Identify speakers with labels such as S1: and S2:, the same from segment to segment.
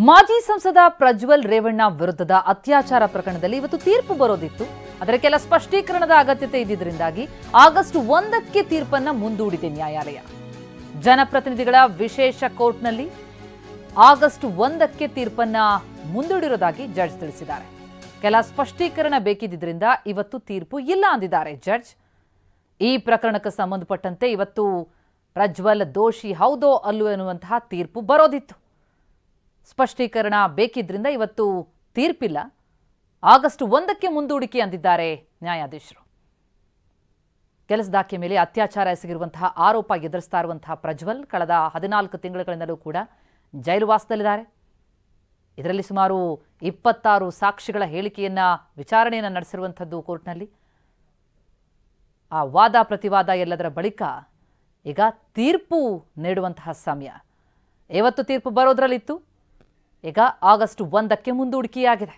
S1: ಮಾಜಿ ಸಂಸದ ಪ್ರಜ್ವಲ್ ರೇವಣ್ಣ ವಿರುದ್ಧದ ಅತ್ಯಾಚಾರ ಪ್ರಕರಣದಲ್ಲಿ ಇವತ್ತು ತೀರ್ಪು ಬರೋದಿತ್ತು. ಆದರೆ ಕೆಲ ಸ್ಪಷ್ಟೀಕರಣದ ಅಗತ್ಯತೆ ಇದ್ದಿದ್ದರಿಂದಾಗಿ ಆಗಸ್ಟ್ 1ಕ್ಕೆ ತೀರ್ಪನ್ನ ಮುಂದೂಡಿದೆ ನ್ಯಾಯಾಲಯ. ಜನಪ್ರತಿನಿಧಿಗಳ ವಿಶೇಷ ಕೋರ್ಟ್ನಲ್ಲಿ ಆಗಸ್ಟ್ 1ಕ್ಕೆ ತೀರ್ಪನ್ನ ಮುಂದೂಡಿರೋದಾಗಿ ಜಡ್ಜ್ ತಿಳಿಸಿದ್ದಾರೆ. ಕೆಲ ಸ್ಪಷ್ಟೀಕರಣ ಬೇಕಿದ್ದರಿಂದ ಇವತ್ತು ತೀರ್ಪು ಇಲ್ಲ ಅಂದಿದ್ದಾರೆ ಜಡ್ಜ್. ಈ ಪ್ರಕರಣಕ್ಕೆ ಸಂಬಂಧಪಟ್ಟಂತೆ ಇವತ್ತು ಪ್ರಜ್ವಲ್ ದೋಷಿ ಹೌದೋ ಅಲ್ಲೋ ಎನ್ನುವಂತಹ ತೀರ್ಪು ಬರೋದಿತ್ತು. ಸ್ಪಷ್ಟೀಕರಣ ಬೇಕಿದ್ರಿಂದ ಇವತ್ತು ತೀರ್ಪಿಲ್ಲ, ಆಗಸ್ಟ್ 1ಕ್ಕೆ ಮುಂದೂಡಿಕೆ ಅಂದಿದ್ದಾರೆ ನ್ಯಾಯಾಧೀಶರು. ಕೆಲಸದಾಕೆ ಮೇಲೆ ಅತ್ಯಾಚಾರ ಎಸಗಿರುವಂತಹ ಆರೋಪ ಎದುರಿಸ್ತಾ ಇರುವಂತಹ ಪ್ರಜ್ವಲ್ ಕಳೆದ 14 ತಿಂಗಳುಗಳಿಂದಲೂ ಕೂಡ ಜೈಲುವಾಸದಲ್ಲಿದ್ದಾರೆ. ಇದರಲ್ಲಿ ಸುಮಾರು 26 ಸಾಕ್ಷಿಗಳ ಹೇಳಿಕೆಯನ್ನ ವಿಚಾರಣೆಯನ್ನು ನಡೆಸಿರುವಂಥದ್ದು ಕೋರ್ಟ್ನಲ್ಲಿ. ಆ ವಾದ ಪ್ರತಿವಾದ ಎಲ್ಲದರ ಬಳಿಕ ಈಗ ತೀರ್ಪು ನೀಡುವಂತಹ ಸಮಯ. ಇವತ್ತು ತೀರ್ಪು ಬರೋದ್ರಲ್ಲಿತ್ತು, ಈಗ ಆಗಸ್ಟ್ 1ಕ್ಕೆ ಮುಂದೂಡಿಕೆಯಾಗಿದೆ.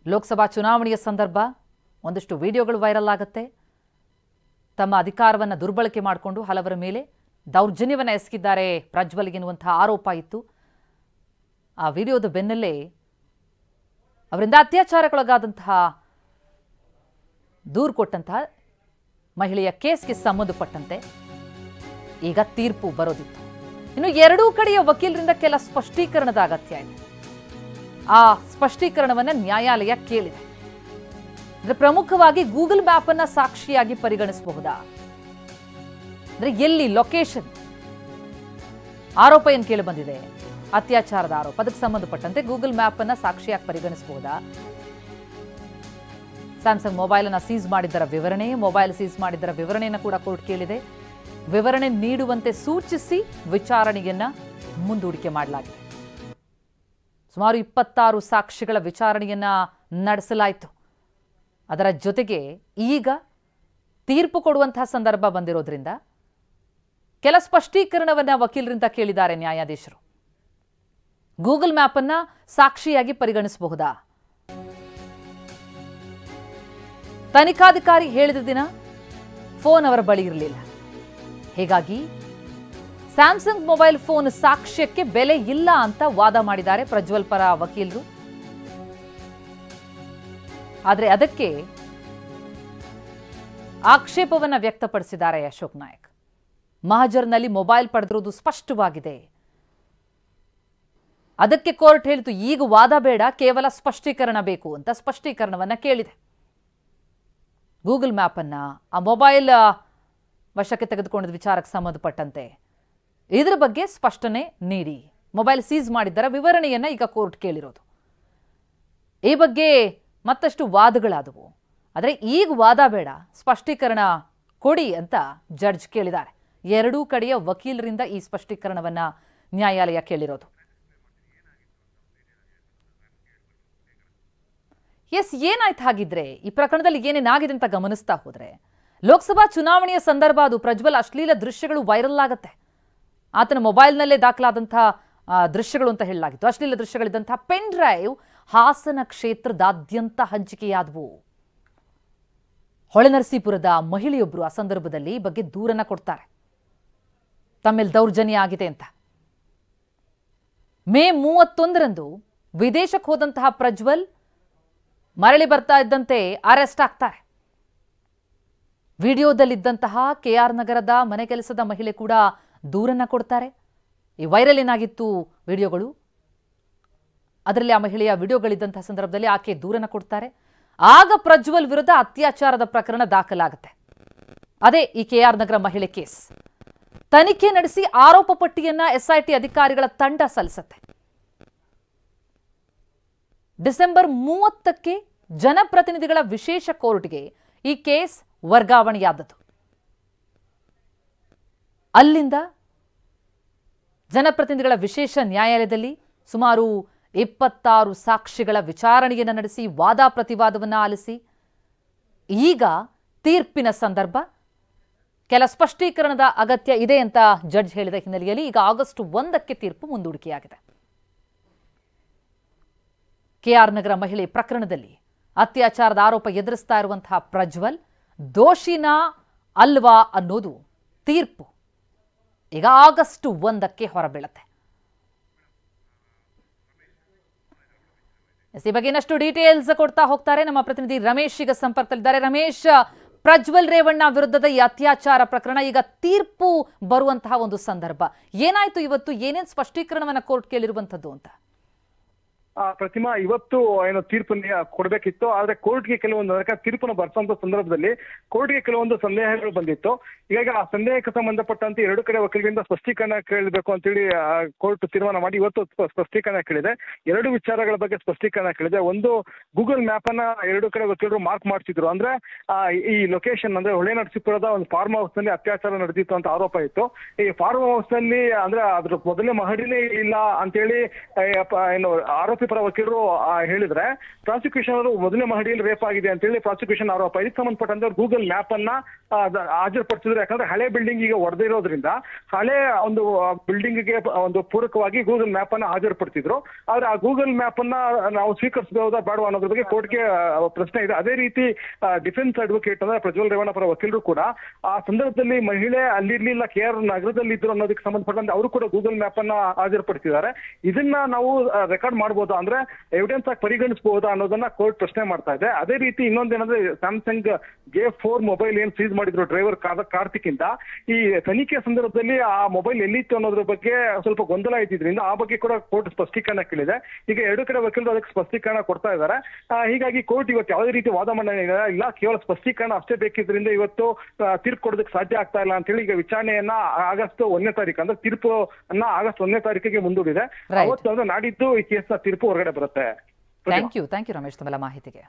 S1: ಲೋಕಸಭಾ ಚುನಾವಣೆಯ ಸಂದರ್ಭ ಒಂದಷ್ಟು ವಿಡಿಯೋಗಳು ವೈರಲ್ ಆಗುತ್ತೆ. ತಮ್ಮ ಅಧಿಕಾರವನ್ನು ದುರ್ಬಳಕೆ ಮಾಡಿಕೊಂಡು ಹಲವರ ಮೇಲೆ ದೌರ್ಜನ್ಯವನ್ನು ಎಸಗಿದ್ದಾರೆ ಪ್ರಜ್ವಲ್ ಎನ್ನುವಂತಹ ಆರೋಪ ಇತ್ತು. ಆ ವಿಡಿಯೋದ ಬೆನ್ನಲ್ಲೇ ಅವರಿಂದ ಅತ್ಯಾಚಾರಕ್ಕೊಳಗಾದಂತಹ ದೂರು ಕೊಟ್ಟಂತಹ ಮಹಿಳೆಯ ಕೇಸ್ಗೆ ಸಂಬಂಧಪಟ್ಟಂತೆ ಈಗ ತೀರ್ಪು ಬರೋದಿತ್ತು. ಇನ್ನು ಎರಡೂ ಕಡೆಯ ವಕೀಲರಿಂದ ಕೆಲ ಸ್ಪಷ್ಟೀಕರಣದ ಅಗತ್ಯ ಇದೆ. ಆ ಸ್ಪಷ್ಟೀಕರಣವನ್ನು ನ್ಯಾಯಾಲಯ ಕೇಳಿದೆ. ಅಂದ್ರೆ ಪ್ರಮುಖವಾಗಿ ಗೂಗಲ್ ಮ್ಯಾಪ್ ಅನ್ನ ಸಾಕ್ಷಿಯಾಗಿ ಪರಿಗಣಿಸಬಹುದಾ, ಅಂದ್ರೆ ಎಲ್ಲಿ ಲೊಕೇಶನ್ ಆರೋಪ ಏನು ಕೇಳಿ ಬಂದಿದೆ, ಅತ್ಯಾಚಾರದ ಆರೋಪ, ಅದಕ್ಕೆ ಸಂಬಂಧಪಟ್ಟಂತೆ ಗೂಗಲ್ ಮ್ಯಾಪ್ ಅನ್ನ ಸಾಕ್ಷಿಯಾಗಿ ಪರಿಗಣಿಸಬಹುದಾ? ಸ್ಯಾಮ್ಸಂಗ್ ಮೊಬೈಲ್ ಅನ್ನ ಸೀಸ್ ಮಾಡಿದ್ದರ ವಿವರಣೆ, ಮೊಬೈಲ್ ಸೀಸ್ ಮಾಡಿದ್ದರ ವಿವರಣೆಯನ್ನು ಕೂಡ ಕೋರ್ಟ್ ಕೇಳಿದೆ. ವಿವರಣೆ ನೀಡುವಂತೆ ಸೂಚಿಸಿ ವಿಚಾರಣೆಯನ್ನ ಮುಂದೂಡಿಕೆ ಮಾಡಲಾಗಿದೆ. ಸುಮಾರು 26 ಸಾಕ್ಷಿಗಳ ವಿಚಾರಣೆಯನ್ನ ನಡೆಸಲಾಯಿತು. ಅದರ ಜೊತೆಗೆ ಈಗ ತೀರ್ಪು ಕೊಡುವಂತಹ ಸಂದರ್ಭ ಬಂದಿರೋದ್ರಿಂದ ಕೆಲ ಸ್ಪಷ್ಟೀಕರಣವನ್ನ ವಕೀಲರಿಂದ ಕೇಳಿದ್ದಾರೆ ನ್ಯಾಯಾಧೀಶರು. ಗೂಗಲ್ ಮ್ಯಾಪ್ ಅನ್ನ ಸಾಕ್ಷಿಯಾಗಿ ಪರಿಗಣಿಸಬಹುದಾ? ತನಿಖಾಧಿಕಾರಿ ಹೇಳಿದ ದಿನ ಫೋನ್ ಅವರ ಬಳಿ ಇರಲಿಲ್ಲ. ಹೀಗಾಗಿ ಸ್ಯಾಮ್ಸಂಗ್ ಮೊಬೈಲ್ ಫೋನ್ ಸಾಕ್ಷ್ಯಕ್ಕೆ ಬೆಲೆ ಇಲ್ಲ ಅಂತ ವಾದ ಮಾಡಿದ್ದಾರೆ ಪ್ರಜ್ವಲ್ ಪರ ವಕೀಲರು. ಆದರೆ ಅದಕ್ಕೆ ಆಕ್ಷೇಪವನ್ನ ವ್ಯಕ್ತಪಡಿಸಿದ್ದಾರೆ ಅಶೋಕ್ ನಾಯಕ್. ಮಹಜರ್ನಲ್ಲಿ ಮೊಬೈಲ್ ಪಡೆದಿರುವುದು ಸ್ಪಷ್ಟವಾಗಿದೆ. ಅದಕ್ಕೆ ಕೋರ್ಟ್ ಹೇಳಿತು ಈಗ ವಾದ ಬೇಡ, ಕೇವಲ ಸ್ಪಷ್ಟೀಕರಣ ಬೇಕು ಅಂತ ಸ್ಪಷ್ಟೀಕರಣವನ್ನ ಕೇಳಿದೆ. ಗೂಗಲ್ ಮ್ಯಾಪ್ ಅನ್ನ ಆ ಮೊಬೈಲ್ ವಶಕ್ಕೆ ತೆಗೆದುಕೊಂಡ ವಿಚಾರಕ್ಕೆ ಸಂಬಂಧಪಟ್ಟಂತೆ ಇದರ ಬಗ್ಗೆ ಸ್ಪಷ್ಟನೆ ನೀಡಿ, ಮೊಬೈಲ್ ಸೀಸ್ ಮಾಡಿದ್ದರ ವಿವರಣೆಯನ್ನ ಈಗ ಕೋರ್ಟ್ ಕೇಳಿರೋದು. ಈ ಬಗ್ಗೆ ಮತ್ತಷ್ಟು ವಾದಗಳಾದವು. ಆದರೆ ಈಗ ವಾದ ಬೇಡ, ಸ್ಪಷ್ಟೀಕರಣ ಕೊಡಿ ಅಂತ ಜಡ್ಜ್ ಕೇಳಿದ್ದಾರೆ. ಎರಡೂ ಕಡೆಯ ವಕೀಲರಿಂದ ಈ ಸ್ಪಷ್ಟೀಕರಣವನ್ನ ನ್ಯಾಯಾಲಯ ಕೇಳಿರೋದು. ಏನಾಯ್ತು ಹಾಗಿದ್ರೆ, ಈ ಪ್ರಕರಣದಲ್ಲಿ ಏನೇನಾಗಿದೆ ಅಂತ ಗಮನಿಸ್ತಾ ಹೋದ್ರೆ, ಲೋಕಸಭಾ ಚುನಾವಣೆಯ ಸಂದರ್ಭ ಅದು. ಪ್ರಜ್ವಲ್ ಅಶ್ಲೀಲ ದೃಶ್ಯಗಳು ವೈರಲ್ ಆಗುತ್ತೆ. ಆತನ ಮೊಬೈಲ್ನಲ್ಲೇ ದಾಖಲಾದಂತಹ ದೃಶ್ಯಗಳು ಅಂತ ಹೇಳಲಾಗಿತ್ತು. ಅಶ್ಲೀಲ ದೃಶ್ಯಗಳಿದ್ದಂತಹ ಪೆನ್ ಡ್ರೈವ್ ಹಾಸನ ಕ್ಷೇತ್ರದಾದ್ಯಂತ ಹಂಚಿಕೆಯಾದವು. ಹೊಳೆನರಸೀಪುರದ ಮಹಿಳೆಯೊಬ್ಬರು ಆ ಸಂದರ್ಭದಲ್ಲಿ ಈ ಬಗ್ಗೆ ದೂರನ್ನ ಕೊಡ್ತಾರೆ, ತಮ್ಮೇಲೆ ದೌರ್ಜನ್ಯ ಆಗಿದೆ ಅಂತ. ಮೇ 31ರಂದು ವಿದೇಶಕ್ಕೆ ಹೋದಂತಹ ಪ್ರಜ್ವಲ್ ಮರಳಿ ಬರ್ತಾ ಇದ್ದಂತೆ ಅರೆಸ್ಟ್ ಆಗ್ತಾರೆ. ವಿಡಿಯೋದಲ್ಲಿದ್ದಂತಹ ಕೆಆರ್ ನಗರದ ಮನೆ ಕೆಲಸದ ಮಹಿಳೆ ಕೂಡ ದೂರನ್ನ ಕೊಡ್ತಾರೆ. ಈ ವೈರಲ್ ಏನಾಗಿತ್ತು ವಿಡಿಯೋಗಳು, ಅದರಲ್ಲಿ ಆ ಮಹಿಳೆಯ ವಿಡಿಯೋಗಳಿದ್ದಂತಹ ಸಂದರ್ಭದಲ್ಲಿ ಆಕೆ ದೂರನ್ನ ಕೊಡ್ತಾರೆ. ಆಗ ಪ್ರಜ್ವಲ್ ವಿರುದ್ಧ ಅತ್ಯಾಚಾರದ ಪ್ರಕರಣ ದಾಖಲಾಗುತ್ತೆ. ಅದೇ ಈ ಕೆಆರ್ ನಗರ ಮಹಿಳೆ ಕೇಸ್. ತನಿಖೆ ನಡೆಸಿ ಆರೋಪ ಪಟ್ಟಿಯನ್ನ ಎಸ್ಐಟಿ ಅಧಿಕಾರಿಗಳ ತಂಡ ಸಲ್ಲಿಸುತ್ತೆ. ಡಿಸೆಂಬರ್ 30ಕ್ಕೆ ಜನಪ್ರತಿನಿಧಿಗಳ ವಿಶೇಷ ಕೋರ್ಟ್ಗೆ ಈ ಕೇಸ್ ವರ್ಗಾವಣೆಯಾದದ್ದು. ಅಲ್ಲಿಂದ ಜನಪ್ರತಿನಿಧಿಗಳ ವಿಶೇಷ ನ್ಯಾಯಾಲಯದಲ್ಲಿ ಸುಮಾರು 26 ಸಾಕ್ಷಿಗಳ ವಿಚಾರಣೆಯನ್ನು ನಡೆಸಿ ವಾದ ಪ್ರತಿವಾದವನ್ನು ಆಲಿಸಿ ಈಗ ತೀರ್ಪಿನ ಸಂದರ್ಭ ಕೆಲ ಸ್ಪಷ್ಟೀಕರಣದ ಅಗತ್ಯ ಇದೆ ಅಂತ ಜಡ್ಜ್ ಹೇಳಿದ ಹಿನ್ನೆಲೆಯಲ್ಲಿ ಈಗ ಆಗಸ್ಟ್ 1ಕ್ಕೆ ತೀರ್ಪು ಮುಂದೂಡಿಕೆಯಾಗಿದೆ. ಕೆಆರ್ ನಗರ ಮಹಿಳೆ ಪ್ರಕರಣದಲ್ಲಿ ಅತ್ಯಾಚಾರದ ಆರೋಪ ಎದುರಿಸ್ತಾ ಇರುವಂತಹ ಪ್ರಜ್ವಲ್ ದೋಷಿನಾ ಅಲ್ವಾ ಅನ್ನೋದು ತೀರ್ಪು ಈಗ ಆಗಸ್ಟ್ 1ಕ್ಕೆ ಹೊರಬೀಳುತ್ತೆ. ಈ ಬಗ್ಗೆ ಇನ್ನಷ್ಟು ಡೀಟೇಲ್ಸ್ ಕೊಡ್ತಾ ಹೋಗ್ತಾರೆ ನಮ್ಮ ಪ್ರತಿನಿಧಿ ರಮೇಶ್ ಈಗ ಸಂಪರ್ಕದಲ್ಲಿದ್ದಾರೆ. ರಮೇಶ್, ಪ್ರಜ್ವಲ್ ರೇವಣ್ಣ ವಿರುದ್ಧದ ಈ ಅತ್ಯಾಚಾರ ಪ್ರಕರಣ ಈಗ ತೀರ್ಪು ಬರುವಂತಹ ಒಂದು ಸಂದರ್ಭ, ಏನಾಯ್ತು ಇವತ್ತು, ಏನೇನು ಸ್ಪಷ್ಟೀಕರಣವನ್ನ ಕೋರ್ಟ್ ಕೇಳಿರುವಂತದ್ದು ಅಂತ?
S2: ಪ್ರತಿಮಾ, ಇವತ್ತು ಏನು ತೀರ್ಪನ್ನ ಕೊಡ್ಬೇಕಿತ್ತು, ಆದ್ರೆ ಕೋರ್ಟ್ಗೆ ಕೆಲವೊಂದು ತೀರ್ಪನ್ನು ಬರ್ಸಂತ ಸಂದರ್ಭದಲ್ಲಿ ಕೋರ್ಟ್ಗೆ ಕೆಲವೊಂದು ಸಂದೇಹಗಳು ಬಂದಿತ್ತು. ಈಗ ಆ ಸಂದೇಹಕ್ಕೆ ಸಂಬಂಧಪಟ್ಟಂತೆ ಎರಡು ಕಡೆ ವಕೀಲರಿಂದ ಸ್ಪಷ್ಟೀಕರಣ ಕೇಳಬೇಕು ಅಂತೇಳಿ ಕೋರ್ಟ್ ತೀರ್ಮಾನ ಮಾಡಿ ಇವತ್ತು ಸ್ಪಷ್ಟೀಕರಣ ಕೇಳಿದೆ. ಎರಡು ವಿಚಾರಗಳ ಬಗ್ಗೆ ಸ್ಪಷ್ಟೀಕರಣ ಕೇಳಿದೆ. ಒಂದು, ಗೂಗಲ್ ಮ್ಯಾಪ್ ಅನ್ನ ಎರಡು ಕಡೆ ವಕೀಲರು ಮಾರ್ಕ್ ಮಾಡ್ತಿದ್ರು. ಅಂದ್ರೆ ಈ ಲೊಕೇಶನ್ ಅಂದ್ರೆ ಹೊಳೆ ನರಸೀಪುರದ ಒಂದು ಫಾರ್ಮ್ ಹೌಸ್ ನಲ್ಲಿ ಅತ್ಯಾಚಾರ ನಡೆದಿತ್ತು ಅಂತ ಆರೋಪ ಇತ್ತು. ಈ ಫಾರ್ಮ್ ಹೌಸ್ ನಲ್ಲಿ ಅಂದ್ರೆ ಅದ್ರ ಮೊದಲನೇ ಮಹಡಿನೇ ಇಲ್ಲ ಅಂತೇಳಿ ಏನು ಆರೋಪಿ ಪರ ವಕೀಲರು ಹೇಳಿದ್ರೆ, ಪ್ರಾಸಿಕ್ಯೂಷನ್ ಅವರು ಮೊದಲನೇ ಮಹಡಿಯಲ್ಲಿ ರೇಪ್ ಆಗಿದೆ ಅಂತೇಳಿ ಪ್ರಾಸಿಕ್ಯೂಷನ್ ಆರೋಪ. ಇದಕ್ಕೆ ಸಂಬಂಧಪಟ್ಟಂತೆ ಗೂಗಲ್ ಮ್ಯಾಪ್ ಅನ್ನ ಹಾಜರುಪಡಿಸಿದ್ರು. ಯಾಕಂದ್ರೆ ಹಳೆ ಬಿಲ್ಡಿಂಗ್ ಈಗ ಒಡೆದಿರೋದ್ರಿಂದ ಹಳೆ ಒಂದು ಬಿಲ್ಡಿಂಗ್ ಗೆ ಒಂದು ಪೂರಕವಾಗಿ ಗೂಗಲ್ ಮ್ಯಾಪ್ ಅನ್ನ ಹಾಜರುಪಡಿಸಿದ್ರು. ಆದ್ರೆ ಆ ಗೂಗಲ್ ಮ್ಯಾಪ್ ಅನ್ನ ನಾವು ಸ್ವೀಕರಿಸಬಹುದಾ ಬೇಡವಾ ಅನ್ನೋದ್ರ ಬಗ್ಗೆ ಕೋರ್ಟ್ಗೆ ಪ್ರಶ್ನೆ ಇದೆ. ಅದೇ ರೀತಿ ಡಿಫೆನ್ಸ್ ಅಡ್ವೊಕೇಟ್ ಅಂದ್ರೆ ಪ್ರಜ್ವಲ್ ರೇವಣ್ಣ ಪರ ವಕೀಲರು ಕೂಡ ಆ ಸಂದರ್ಭದಲ್ಲಿ ಮಹಿಳೆ ಅಲ್ಲಿರ್ಲಿಲ್ಲ, KR ನಗರದಲ್ಲಿ ಇದ್ರು ಅನ್ನೋದಕ್ಕೆ ಸಂಬಂಧಪಟ್ಟಂತೆ ಅವರು ಕೂಡ ಗೂಗಲ್ ಮ್ಯಾಪ್ ಅನ್ನ ಹಾಜರುಪಡಿಸಿದ್ದಾರೆ. ಇದನ್ನ ನಾವು ರೆಕಾರ್ಡ್ ಮಾಡಬಹುದು, ಅಂದ್ರೆ ಎವಿಡೆನ್ಸ್ ಆಗಿ ಪರಿಗಣಿಸಬಹುದಾ ಅನ್ನೋದನ್ನ ಕೋರ್ಟ್ ಪ್ರಶ್ನೆ ಮಾಡ್ತಾ ಇದೆ. ಅದೇ ರೀತಿ ಇನ್ನೊಂದೇನಂದ್ರೆ, ಸ್ಯಾಮ್ಸಂಗ್ J4 ಮೊಬೈಲ್ ಏನ್ ಸೀಸ್ ಮಾಡಿದ್ರು ಡ್ರೈವರ್ ಕಾರ್ತಿಕ್ ಇಂದ, ಈ ತನಿಖೆ ಸಂದರ್ಭದಲ್ಲಿ ಆ ಮೊಬೈಲ್ ಎಲ್ಲಿತ್ತು ಅನ್ನೋದ್ರ ಬಗ್ಗೆ ಸ್ವಲ್ಪ ಗೊಂದಲ ಇದ್ದಿದ್ರಿಂದ ಆ ಬಗ್ಗೆ ಕೂಡ ಕೋರ್ಟ್ ಸ್ಪಷ್ಟೀಕರಣ ಕೇಳಿದೆ. ಈಗ ಎರಡು ಕಡೆ ವಕೀಲರು ಅದಕ್ಕೆ ಸ್ಪಷ್ಟೀಕರಣ ಕೊಡ್ತಾ ಇದ್ದಾರೆ. ಹೀಗಾಗಿ ಕೋರ್ಟ್ ಇವತ್ತು ಯಾವುದೇ ರೀತಿ ವಾದ ಮಂಡನೆ ಇಲ್ಲ, ಕೇವಲ ಸ್ಪಷ್ಟೀಕರಣ ಅಷ್ಟೇ ಬೇಕಿದ್ರಿಂದ ಇವತ್ತು ತೀರ್ಪು ಕೊಡೋದಕ್ಕೆ ಸಾಧ್ಯ ಆಗ್ತಾ ಇಲ್ಲ ಅಂತ ಹೇಳಿ ಈಗ ವಿಚಾರಣೆಯನ್ನ ಆಗಸ್ಟ್ 1ನೇ ತಾರೀಕು ಅಂದ್ರೆ ತೀರ್ಪು ಅನ್ನ ಆಗಸ್ಟ್ 1ನೇ ತಾರೀಕಿಗೆ ಮುಂದೂಡಿದೆ. ಅವತ್ತು ಅಂದ್ರೆ ನಾಡಿದ್ದು ಈ ಕೇಸ್ನ ತೀರ್ಪು ಹೊರಗಡೆ ಬರುತ್ತೆ.
S1: ಥ್ಯಾಂಕ್ ಯು ರಮೇಶ್, ತಮ್ಮೆಲ್ಲ ಮಾಹಿತಿಗೆ.